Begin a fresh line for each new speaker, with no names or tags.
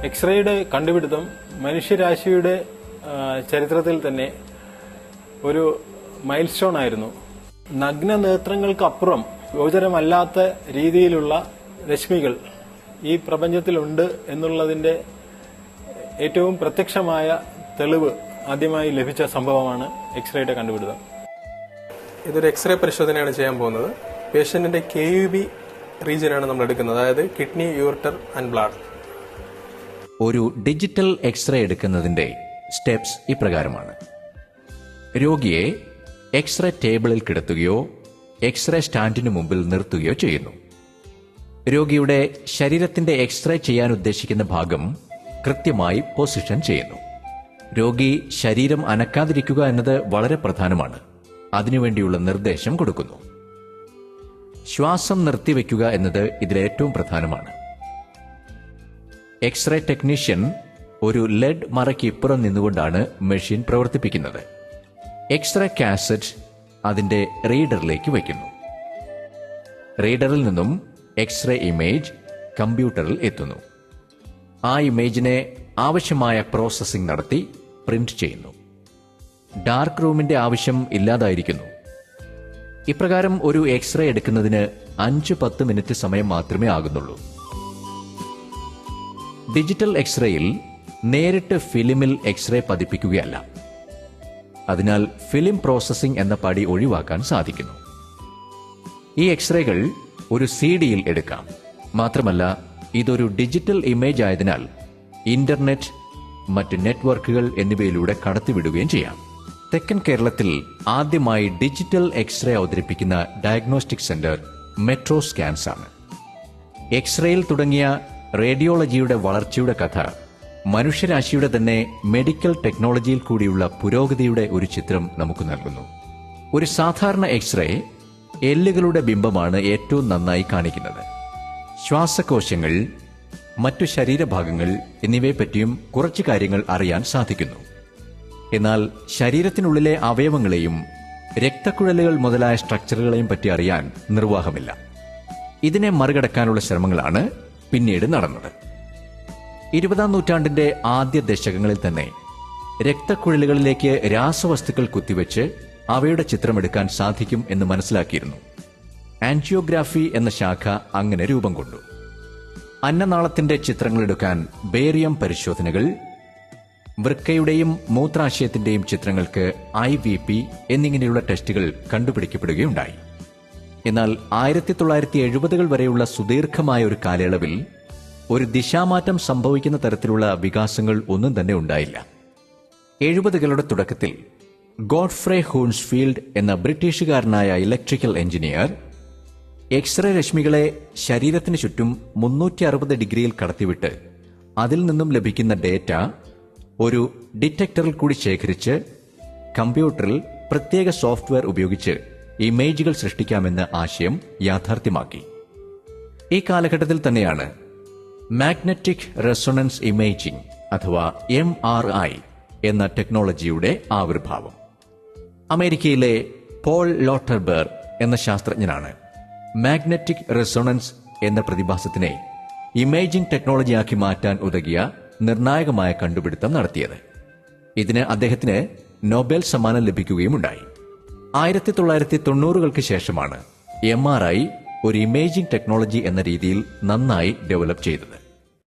എക്സ്റേയുടെ കണ്ടുപിടുത്തം മനുഷ്യരാശിയുടെ ചരിത്രത്തിൽ തന്നെ ഒരു മൈൽ സ്റ്റോൺ ആയിരുന്നു. നഗ്ന നേത്രങ്ങൾക്കപ്പുറം ഗോചരമല്ലാത്ത രീതിയിലുള്ള രശ്മികൾ ഈ പ്രപഞ്ചത്തിലുണ്ട് എന്നുള്ളതിന്റെ ഏറ്റവും പ്രത്യക്ഷമായ തെളിവ് ആദ്യമായി ലഭിച്ച സംഭവമാണ് എക്സ്റേയുടെ കണ്ടുപിടുത്തം.
ഇതൊരു എക്സ്റേ പരിശോധനയാണ് ചെയ്യാൻ പോകുന്നത്. പേഷ്യന്റിന്റെ KUB റീജിയനാണ് നമ്മൾ എടുക്കുന്നത്, അതായത് കിഡ്നി, യൂറിറ്റർ ആൻഡ് ബ്ലാഡ്.
ഒരു ഡിജിറ്റൽ എക്സ്റേ എടുക്കുന്നതിന്റെ സ്റ്റെപ്സ് ഇപ്രകാരമാണ്. രോഗിയെ എക്സ്റേ ടേബിളിൽ കിടത്തുകയോ എക്സ്റേ സ്റ്റാൻഡിന് മുമ്പിൽ നിർത്തുകയോ ചെയ്യുന്നു. രോഗിയുടെ ശരീരത്തിന്റെ എക്സ്റേ ചെയ്യാൻ ഉദ്ദേശിക്കുന്ന ഭാഗം കൃത്യമായി പൊസിഷൻ ചെയ്യുന്നു. രോഗി ശരീരം അനക്കാതിരിക്കുക എന്നത് വളരെ പ്രധാനമാണ്. അതിനുവേണ്ടിയുള്ള നിർദ്ദേശം കൊടുക്കുന്നു. ശ്വാസം നിർത്തിവെക്കുക എന്നത് ഇതിലേറ്റവും പ്രധാനമാണ്. എക്സ്റേ ടെക്നീഷ്യൻ ഒരു ലെഡ് മറയ്ക്ക് ഇപ്പുറം നിന്നുകൊണ്ടാണ് മെഷീൻ പ്രവർത്തിപ്പിക്കുന്നത്. എക്സ്റേ കാസറ്റ് അതിന്റെ റീഡറിലേക്ക് വയ്ക്കുന്നു. റീഡറിൽ നിന്നും എക്സ്റേ ഇമേജ് കമ്പ്യൂട്ടറിൽ എത്തുന്നു. ആ ഇമേജിനെ ആവശ്യമായ പ്രോസസ്സിംഗ് നടത്തി പ്രിന്റ് ചെയ്യുന്നു. ഡാർക്ക് റൂമിന്റെ ആവശ്യം ഇല്ലാതായിരിക്കുന്നു. ഇപ്രകാരം ഒരു എക്സ്റേ എടുക്കുന്നതിന് 5-10 മിനിറ്റ് സമയം മാത്രമേ ആകുന്നുള്ളൂ. ഡിജിറ്റൽ എക്സ്റേയിൽ നേരിട്ട് ഫിലിമിൽ എക്സ്റേ പതിപ്പിക്കുകയല്ല. അതിനാൽ ഫിലിം പ്രോസസ്സിംഗ് എന്ന പടി ഒഴിവാക്കാൻ സാധിക്കുന്നു. ഈ എക്സ്റേകൾ ഒരു CD-യിൽ എടുക്കാം. മാത്രമല്ല ഇതൊരു ഡിജിറ്റൽ ഇമേജ് ആയതിനാൽ ഇന്റർനെറ്റ്, മറ്റ് നെറ്റ്വർക്കുകൾ എന്നിവയിലൂടെ കടത്തിവിടുകയും ചെയ്യാം. തെക്കൻ കേരളത്തിൽ ആദ്യമായി ഡിജിറ്റൽ എക്സ്റേ അവതരിപ്പിക്കുന്ന ഡയഗ്നോസ്റ്റിക് സെന്റർ മെട്രോ സ്കാൻസ് ആണ്. എക്സ്റേയിൽ തുടങ്ങിയ റേഡിയോളജിയുടെ വളർച്ചയുടെ കഥ മനുഷ്യരാശിയുടെ തന്നെ മെഡിക്കൽ ടെക്നോളജിയിൽ കൂടിയുള്ള പുരോഗതിയുടെ ഒരു ചിത്രം നമുക്ക് നൽകുന്നു. ഒരു സാധാരണ എക്സ്റേ എല്ലുകളുടെ ബിംബമാണ് ഏറ്റവും നന്നായി കാണിക്കുന്നത്. ശ്വാസകോശങ്ങൾ, മറ്റു ശരീരഭാഗങ്ങൾ എന്നിവയെപ്പറ്റിയും കുറച്ച് കാര്യങ്ങൾ അറിയാൻ സാധിക്കുന്നു. എന്നാൽ ശരീരത്തിനുള്ളിലെ അവയവങ്ങളെയും രക്തക്കുഴലുകൾ മുതലായ സ്ട്രക്ചറുകളെയും പറ്റി അറിയാൻ നിർവാഹമില്ല. ഇതിനെ മറികടക്കാനുള്ള ശ്രമങ്ങളാണ് പിന്നീട് നടന്നത്. 20-ാം നൂറ്റാണ്ടിന്റെ ആദ്യ ദശകങ്ങളിൽ തന്നെ രക്തക്കുഴലുകളിലേക്ക് രാസവസ്തുക്കൾ കുത്തിവെച്ച് അവയുടെ ചിത്രമെടുക്കാൻ സാധിക്കും എന്ന് മനസ്സിലാക്കിയിരുന്നു. ആൻജിയോഗ്രാഫി എന്ന ശാഖ അങ്ങനെ രൂപം കൊണ്ടു. അന്നനാളത്തിന്റെ ചിത്രങ്ങളെടുക്കാൻ ബേറിയം പരിശോധനകൾ, വൃക്കയുടെയും മൂത്രാശയത്തിന്റെയും ചിത്രങ്ങൾക്ക് IVP എന്നിങ്ങനെയുള്ള ടെസ്റ്റുകൾ കണ്ടുപിടിക്കപ്പെടുകയുണ്ടായി. എന്നാൽ 1970-കൾ വരെയുള്ള സുദീർഘമായ ഒരു കാലയളവിൽ ഒരു ദിശാമാറ്റം സംഭവിക്കുന്ന തരത്തിലുള്ള വികാസങ്ങൾ ഒന്നും തന്നെ ഉണ്ടായില്ല. 70-കളുടെ തുടക്കത്തിൽ ഗോഡ്ഫ്രെ ഹൂൺസ്ഫീൽഡ് എന്ന ബ്രിട്ടീഷുകാരനായ ഇലക്ട്രിക്കൽ എഞ്ചിനീയർ എക്സ്റേ രശ്മികളെ ശരീരത്തിന് ചുറ്റും 360 ഡിഗ്രിയിൽ കടത്തിവിട്ട് അതിൽ നിന്നും ലഭിക്കുന്ന ഡേറ്റ ഒരു ഡിറ്റക്ടറിൽ കൂടി ശേഖരിച്ച് കമ്പ്യൂട്ടറിൽ പ്രത്യേക സോഫ്റ്റ്വെയർ ഉപയോഗിച്ച് ഇമേജുകൾ സൃഷ്ടിക്കാമെന്ന ആശയം യാഥാർത്ഥ്യമാക്കി. ഈ കാലഘട്ടത്തിൽ തന്നെയാണ് മാഗ്നറ്റിക് റെസൊണൻസ് ഇമേജിംഗ് അഥവാ MRI എന്ന ടെക്നോളജിയുടെ ആവിർഭാവം. അമേരിക്കയിലെ പോൾ ലോട്ടർബർ എന്ന ശാസ്ത്രജ്ഞനാണ് മാഗ്നറ്റിക് റെസൊണൻസ് എന്ന പ്രതിഭാസത്തിനെ ഇമേജിംഗ് ടെക്നോളജിയാക്കി മാറ്റാൻ ഉതകിയ നിർണായകമായ കണ്ടുപിടുത്തം നടത്തിയത്. ഇതിന് അദ്ദേഹത്തിന് നൊബേൽ സമ്മാനം ലഭിക്കുകയുമുണ്ടായി. 1990-കൾക്ക് ശേഷമാണ് MRI ഒരു ഇമേജിംഗ് ടെക്നോളജി എന്ന രീതിയിൽ നന്നായി ഡെവലപ്പ് ചെയ്തത്.